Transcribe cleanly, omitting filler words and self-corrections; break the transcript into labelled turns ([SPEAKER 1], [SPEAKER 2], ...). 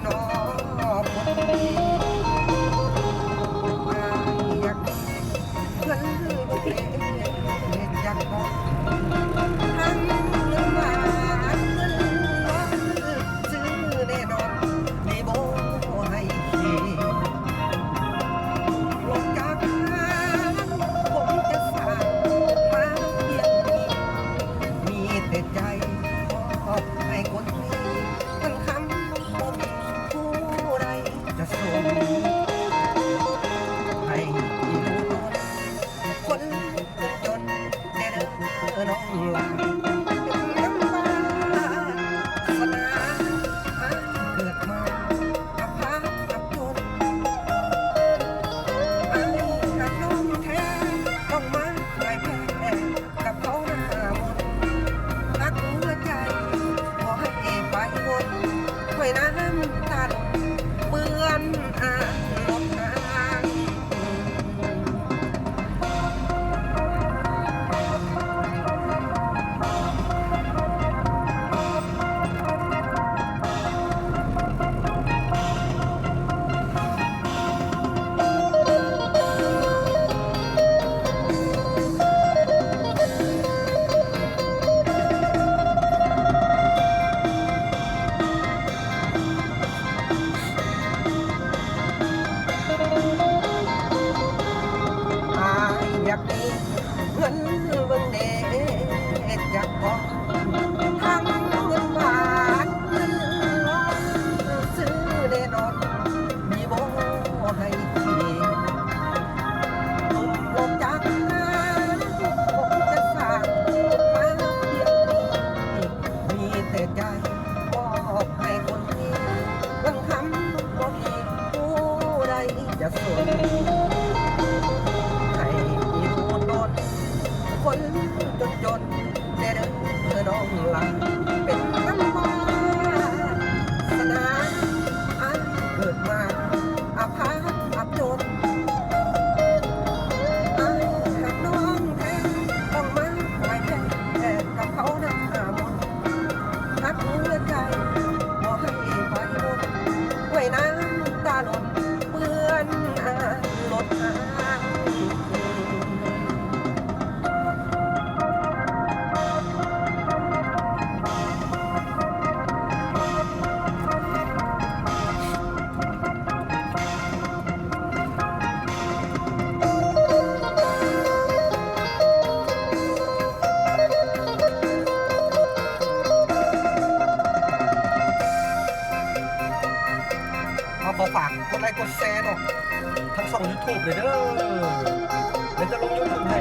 [SPEAKER 1] นอคนดีอยากเงินบ่เก็บอยากบอกทั้งเงินบาทเงินร้อนซื้อแน่นอนมีโบให้ขี่ลงจากนั้นผมจะสร้างมาเพียงนี้มีแต่ใจมอบให้คนนี้ทั้งคำบ่มีผู้ใดจะส่งให้อีลูกคนจนแน่เด้อน้องลาเป็นน้ำตาสนาเกิดมากับพากับจนไอ้กับน้องแท้ต้องมาไว้แพ้กับเขาหน้ามนรักหัวใจขอให้ไปวนไว้น้ำตาลเปื้อนลมทาง อยากมีเงินเบิ่งเดชอยากขอทั้งเงินบาทเงินร้อนซื้อแน่นอนมีโบให้ขี่นุ่มลงจากนั้นผมจะสร้างมาเพียงนี้มีแต่ใจมอบให้คนนี้บางคำบ่มีผู้ใดจะสนคนจนแน่เด้อน้องลาเป็นน้ำมาสนาเกิดมาอาภัพอับจนหากน้องแท้ต้องมาไว้แพ้กับเขาหน้ามนหักหัวใจบ่ให้ไปบนไว้น้ำตาหล่นเปื้อนหลดหางขอฝากกดไลค์กดแชร์เนาะทั้ง2 YouTube เลยเด้อเดี๋ยวจะลง YouTube ให้